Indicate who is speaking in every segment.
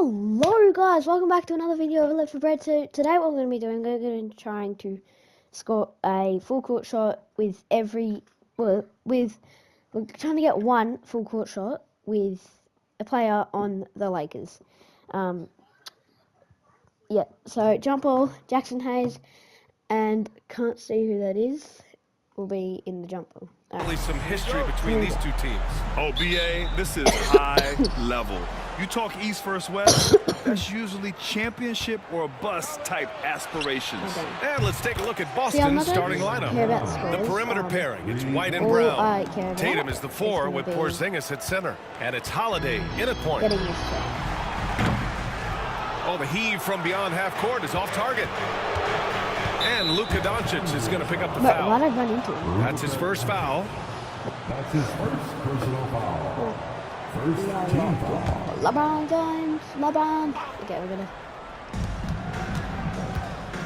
Speaker 1: Hello guys, welcome back to another video of Live for Bread. So today what we're going to be doing, we're going to be trying to score a full court shot with we're trying to get one full court shot with a player on the Lakers. Yeah, so jump ball, Jackson Hayes, and can't see who that is, will be in the jump ball.
Speaker 2: Some history between these two teams.
Speaker 3: Oh, BA, this is high level. You talk East versus West, that's usually championship or bust type aspirations.
Speaker 2: And let's take a look at Boston's starting lineup. The perimeter pairing, it's White and Brown. Tatum is the 4 with Porzingis at center. And it's Holiday in at point. Oh, the heave from beyond half court is off target. And Luka Doncic is going to pick up the foul.
Speaker 1: What did I run into?
Speaker 2: That's his first foul.
Speaker 4: That's his first personal foul. First team foul.
Speaker 1: LeBron James, LeBron. Okay, we're gonna.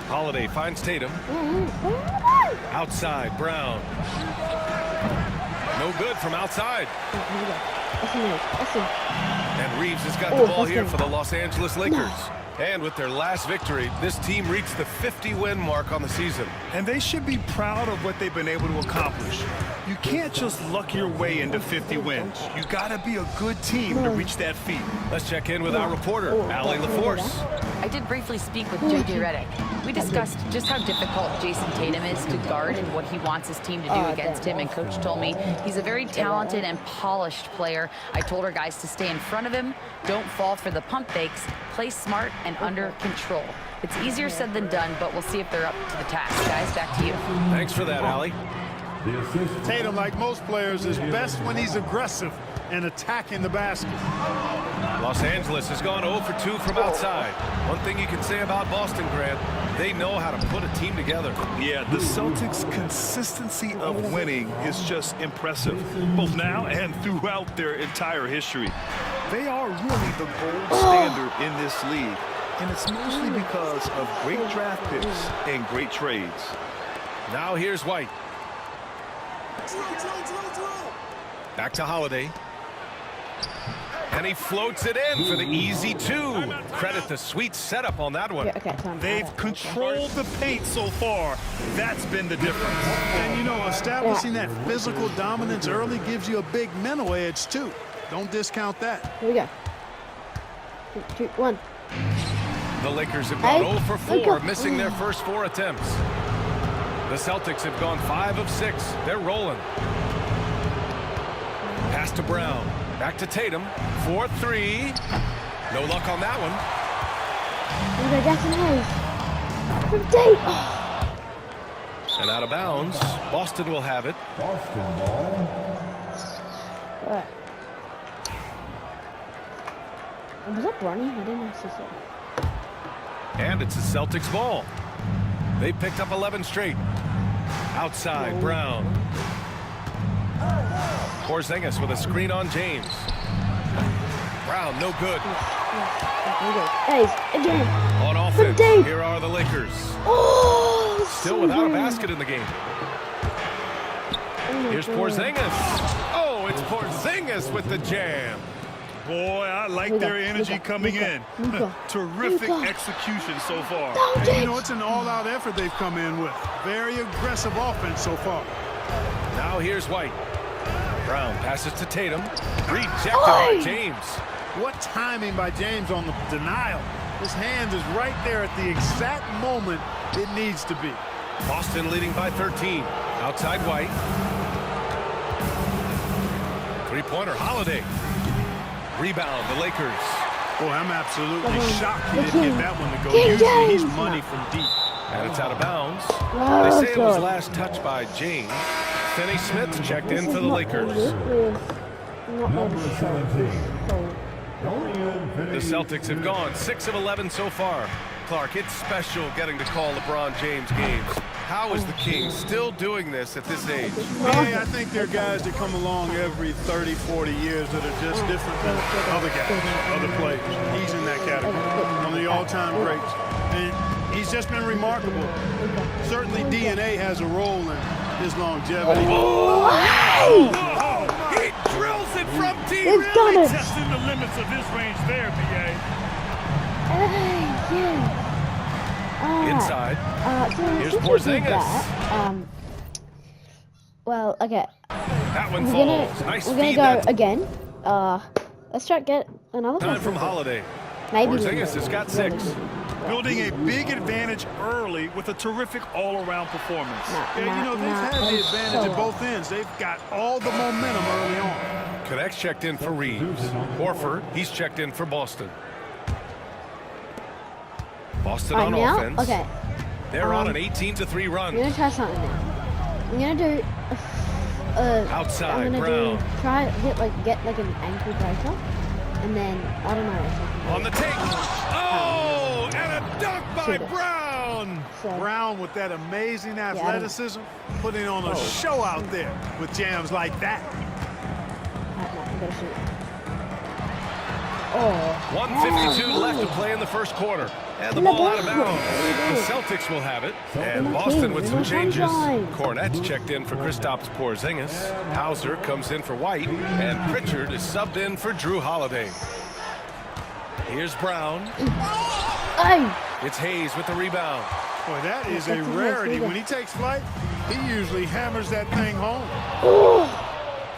Speaker 2: Holiday finds Tatum. Outside, Brown. No good from outside. And Reeves has got the ball here for the Los Angeles Lakers. And with their last victory, this team reached the 50-win mark on the season.
Speaker 3: And they should be proud of what they've been able to accomplish. You can't just luck your way into 50 wins. You gotta be a good team to reach that feat.
Speaker 2: Let's check in with our reporter, Allie LaForce.
Speaker 5: I did briefly speak with J.J. Redick. We discussed just how difficult Jason Tatum is to guard and what he wants his team to do against him, and Coach told me he's a very talented and polished player. I told our guys to stay in front of him, don't fall for the pump fakes, play smart and under control. It's easier said than done, but we'll see if they're up to the task. Guys, back to you.
Speaker 2: Thanks for that, Allie.
Speaker 6: Tatum, like most players, is best when he's aggressive and attacking the basket.
Speaker 2: Los Angeles has gone 0 for 2 from outside. One thing you can say about Boston, Grant, they know how to put a team together.
Speaker 3: Yeah, the Celtics' consistency of winning is just impressive, both now and throughout their entire history. They are really the gold standard in this league, and it's mostly because of great draft picks and great trades.
Speaker 2: Now here's White. Back to Holiday. And he floats it in for the easy 2. Credit the sweet setup on that one.
Speaker 3: They've controlled the paint so far. That's been the difference.
Speaker 6: And, you know, establishing that physical dominance early gives you a big mental edge, too. Don't discount that.
Speaker 1: Here we go. 3, 2, 1.
Speaker 2: The Lakers have gone 0 for 4, missing their first 4 attempts. The Celtics have gone 5 of 6. They're rolling. Pass to Brown. Back to Tatum. 4-3. No luck on that one.
Speaker 1: Here we go, Jackson Hayes. From deep.
Speaker 2: And out of bounds. Boston will have it.
Speaker 4: Boston ball.
Speaker 1: All right. Was that Bronny? I didn't actually see.
Speaker 2: And it's the Celtics ball. They picked up 11 straight. Outside, Brown. Porzingis with a screen on James. Brown, no good.
Speaker 1: Hayes, again.
Speaker 2: On offense, here are the Lakers. Still without a basket in the game. Here's Porzingis. Oh, it's Porzingis with the jam.
Speaker 3: Boy, I like their energy coming in. Terrific execution so far.
Speaker 6: And, you know, it's an all-out effort they've come in with. Very aggressive offense so far.
Speaker 2: Now here's White. Brown passes to Tatum. Rejected by James.
Speaker 6: What timing by James on the denial. His hand is right there at the exact moment it needs to be.
Speaker 2: Boston leading by 13. Outside White. Three-pointer, Holiday. Rebound, the Lakers.
Speaker 6: Boy, I'm absolutely shocked he didn't get that one to go. Usually he's money from deep.
Speaker 2: And it's out of bounds. They say it was last touched by James. Finney Smith checked in for the Lakers.
Speaker 4: Number 17.
Speaker 2: The Celtics have gone 6 of 11 so far. Clark, it's special getting to call LeBron James games. How is the King still doing this at this age?
Speaker 6: Yeah, I think there are guys that come along every 30, 40 years that are just different than other guys, other players. He's in that category. One of the all-time greats. And he's just been remarkable. Certainly DNA has a role in his longevity.
Speaker 3: He drills it from deep.
Speaker 1: It's
Speaker 3: really testing the limits of his range there, BA.
Speaker 2: Inside. Here's
Speaker 1: since we did
Speaker 2: Porzingis.
Speaker 1: that, well, okay.
Speaker 2: That one falls. Nice
Speaker 1: We're gonna
Speaker 2: feed.
Speaker 1: go again. Let's try to get another
Speaker 2: Time
Speaker 1: one.
Speaker 2: from Holiday.
Speaker 1: Maybe.
Speaker 2: Porzingis has got 6.
Speaker 3: Building a big advantage early with a terrific all-around performance.
Speaker 6: Yeah, you know, they've had the advantage at both ends. They've got all the momentum early on.
Speaker 2: Connects checked in for Reeves. Horford, he's checked in for Boston. Boston on
Speaker 1: now?
Speaker 2: offense.
Speaker 1: Okay.
Speaker 2: They're on an 18-3 run.
Speaker 1: I'm gonna try something now. I'm gonna do
Speaker 2: Outside,
Speaker 1: I'm gonna
Speaker 2: Brown.
Speaker 1: get like an ankle breaker, and then I don't know if I can
Speaker 2: On the take. Oh, and a dunk by Brown.
Speaker 1: So,
Speaker 6: Brown with that amazing athleticism, putting on a show out there with jams like that.
Speaker 1: I'm gonna shoot.
Speaker 2: 1:52 left to play in the first quarter. And the ball out of bounds. The Celtics will have it. And Boston with some changes. Cornette's checked in for Kristaps Porzingis. Hauser comes in for White. And Pritchard is subbed in for Drew Holiday. Here's Brown. It's Hayes with the rebound.
Speaker 6: Boy, that is a rarity. When he takes flight, he usually hammers that thing home.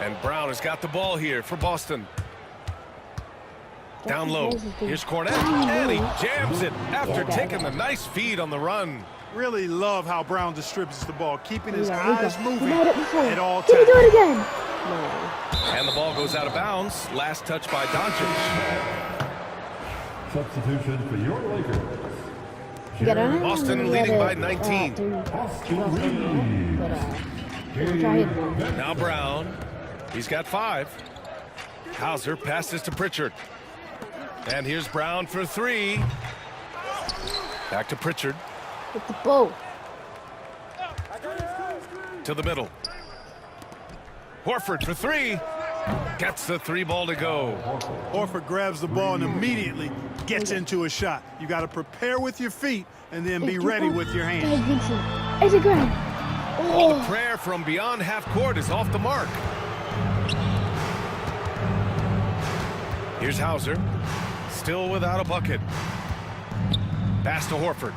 Speaker 2: And Brown has got the ball here for Boston. Down low. Here's Cornette. And he jams it after taking the nice feed on the run.
Speaker 6: Really love how Brown distributes the ball, keeping his eyes moving
Speaker 1: at all
Speaker 6: times.
Speaker 1: Can we do it again? No.
Speaker 2: And the ball goes out of bounds. Last touch by Doncic.
Speaker 4: Substitution for your Lakers.
Speaker 2: Boston leading by 19. Now Brown. He's got 5. Hauser passes to Pritchard. And here's Brown for 3. Back to Pritchard.
Speaker 1: With the ball.
Speaker 2: To the middle. Horford for 3. Gets the 3 ball to go.
Speaker 6: Horford grabs the ball and immediately gets into a shot. You got to prepare with your feet and then be ready with your hands.
Speaker 1: Is it great?
Speaker 2: Oh, the prayer from beyond half court is off the mark. Here's Hauser. Still without a bucket. Pass to Horford.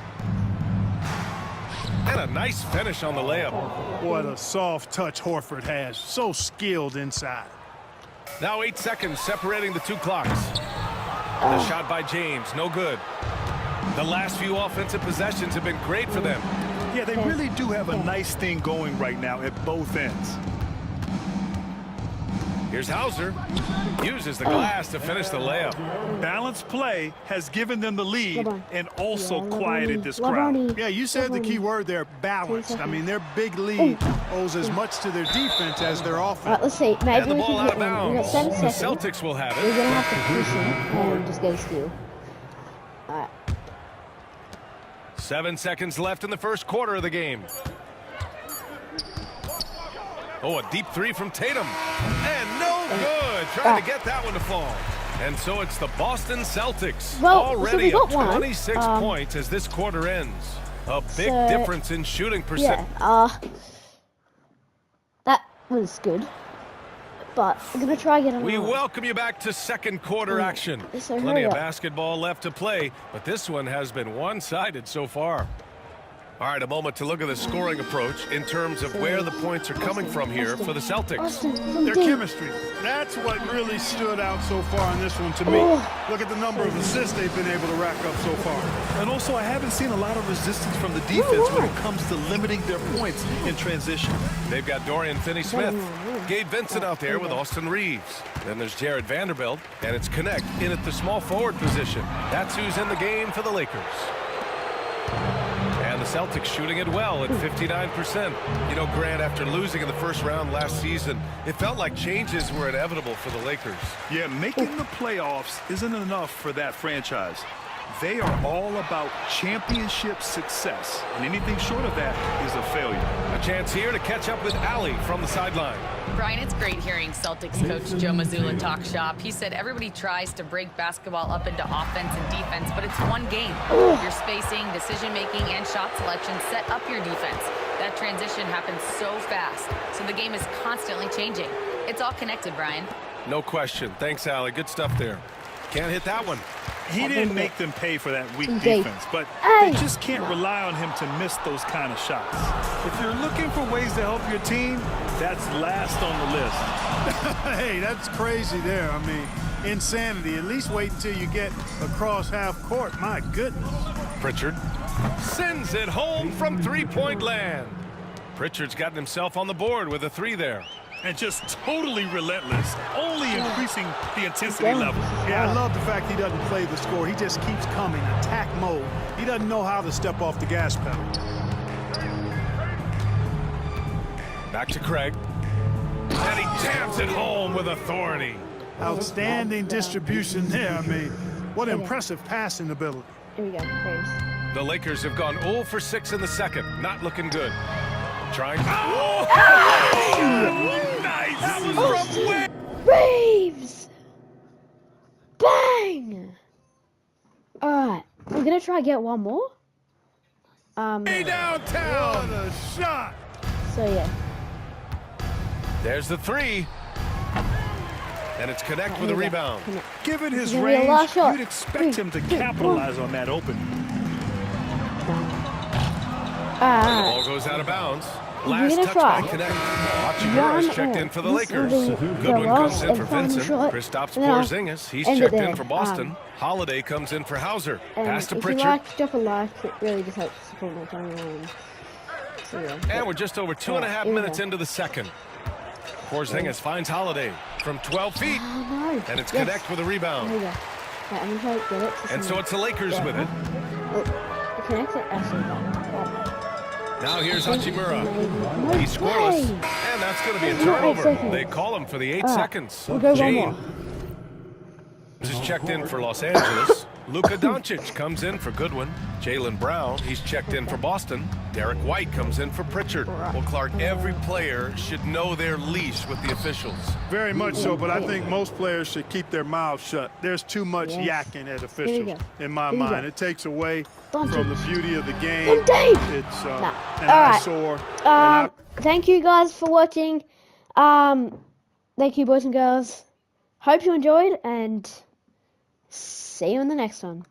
Speaker 2: And a nice finish on the layup.
Speaker 6: What a soft touch Horford has. So skilled inside.
Speaker 2: Now 8 seconds separating the 2 clocks. The shot by James, no good. The last few offensive possessions have been great for them.
Speaker 3: Yeah, they really do have a nice thing going right now at both ends.
Speaker 2: Here's Hauser. Uses the glass to finish the layup.
Speaker 3: Balanced play has given them the lead and also quieted this crowd.
Speaker 6: Yeah, you said the key word there, balanced. I mean, their big lead owes as much to their defense as their offense.
Speaker 1: Right, let's see. Maybe
Speaker 2: And the
Speaker 1: we
Speaker 2: ball
Speaker 1: can
Speaker 2: out
Speaker 1: get
Speaker 2: of
Speaker 1: one. We've got
Speaker 2: bounds.
Speaker 1: 7
Speaker 2: The
Speaker 1: seconds.
Speaker 2: Celtics will have
Speaker 1: We're
Speaker 2: it.
Speaker 1: going to have to push him and just get a steal. Alright.
Speaker 2: 7 seconds left in the first quarter of the game. Oh, a deep 3 from Tatum. And no good. Trying to get that one to fall. And so it's the Boston Celtics. Already
Speaker 1: so
Speaker 2: up 26 points as this quarter ends. A big difference in shooting percent.
Speaker 1: Yeah, that was good. But I'm going to try again.
Speaker 2: We welcome you back to second quarter action.
Speaker 1: So
Speaker 2: Plenty of basketball left to play, but this one has been one-sided so far. All right, a moment to look at the scoring approach in terms of where the points are coming from here for the Celtics.
Speaker 6: Their chemistry. That's what really stood out so far in this one to me. Look at the number of assists they've been able to rack up so far.
Speaker 3: And also, I haven't seen a lot of resistance from the defense when it comes to limiting their points in transition.
Speaker 2: They've got Dorian Finney-Smith, Gabe Vincent out there with Austin Reeves. Then there's Jared Vanderbilt, and it's Connect in at the small forward position. That's who's in the game for the Lakers. And the Celtics shooting it well at 59%. You know, Grant, after losing in the first round last season, it felt like changes were inevitable for the Lakers.
Speaker 3: Yeah, making the playoffs isn't enough for that franchise. They are all about championship success, and anything short of that is a failure.
Speaker 2: A chance here to catch up with Allie from the sideline.
Speaker 5: Brian, it's great hearing Celtics coach Joe Mazzulla talk shop. He said everybody tries to break basketball up into offense and defense, but it's one game. Your spacing, decision-making, and shot selection set up your defense. That transition happens so fast, so the game is constantly changing. It's all connected, Brian.
Speaker 2: No question. Thanks, Allie. Good stuff there. Can't hit that one.
Speaker 3: He didn't make them pay for that weak
Speaker 1: Indeed.
Speaker 3: defense, but
Speaker 1: Hey.
Speaker 3: they just can't rely on him to miss those kind of shots. If you're looking for ways to help your team, that's last on the list.
Speaker 6: Hey, that's crazy there. I mean, insanity. At least wait until you get across half court. My goodness.
Speaker 2: Pritchard sends it home from three-point land. Pritchard's gotten himself on the board with a 3 there.
Speaker 3: And just totally relentless, only increasing the intensity level.
Speaker 6: Yeah, I love the fact he doesn't play the score. He just keeps coming, attack mode. He doesn't know how to step off the gas pedal.
Speaker 2: Back to Craig. And he jams it home with authority.
Speaker 6: Outstanding distribution there. I mean, what impressive passing ability.
Speaker 1: Here we go. Braves.
Speaker 2: The Lakers have gone 0 for 6 in the second. Not looking good. Trying. Oh! Nice! That was from way.
Speaker 1: Braves! Bang! Alright, we're gonna try to get one more.
Speaker 2: Way downtown.
Speaker 6: What a shot!
Speaker 1: So yeah.
Speaker 2: There's the 3. And it's Connect with a rebound.
Speaker 3: Given his
Speaker 1: It's gonna be a
Speaker 3: range,
Speaker 1: last shot.
Speaker 3: you'd expect him to capitalize on that opening.
Speaker 2: The ball goes out of bounds. Last
Speaker 1: gonna
Speaker 2: touch
Speaker 1: try.
Speaker 2: by Connect. Hachimura's checked in for the Lakers. Goodwin comes in for Vincent. Kristaps Porzingis, he's checked in for Boston. Holiday comes in for Hauser. Pass to
Speaker 1: if you
Speaker 2: Pritchard.
Speaker 1: like, drop a like. It really just helps support my channel. So yeah.
Speaker 2: And we're just over 2.5 minutes into the second. Porzingis finds Holiday from 12 feet.
Speaker 1: Oh, no.
Speaker 2: And it's
Speaker 1: Yes.
Speaker 2: Connect with a rebound.
Speaker 1: There we go. Right, I'm gonna try to get it.
Speaker 2: And so it's the Lakers with it.
Speaker 1: Connect it. Actually,
Speaker 2: Now here's Hachimura.
Speaker 1: no
Speaker 2: He's scoreless.
Speaker 1: way.
Speaker 2: And that's going to be a
Speaker 1: It's not 8
Speaker 2: turnover.
Speaker 1: seconds.
Speaker 2: They call him for the 8
Speaker 1: All right,
Speaker 2: seconds.
Speaker 1: we'll go one
Speaker 2: James
Speaker 1: more.
Speaker 2: is checked in for Los Angeles. Luka Doncic comes in for Goodwin. Jaylen Brown, he's checked in for Boston. Derek White comes in for Pritchard. Well, Clark, every player should know their leash with the officials.
Speaker 6: Very much so, but I think most players should keep their mouths shut. There's too much
Speaker 1: Yes.
Speaker 6: yakking at
Speaker 1: we
Speaker 6: officials,
Speaker 1: go.
Speaker 6: in my
Speaker 1: Here we
Speaker 6: mind.
Speaker 1: go.
Speaker 6: It takes away
Speaker 1: Doncic.
Speaker 6: from the beauty of the game.
Speaker 1: Indeed.
Speaker 6: It's
Speaker 1: Nah.
Speaker 6: an
Speaker 1: All right.
Speaker 6: eyesore.
Speaker 1: Thank you guys for watching. Thank you, boys and girls. Hope you enjoyed, and see you in the next one.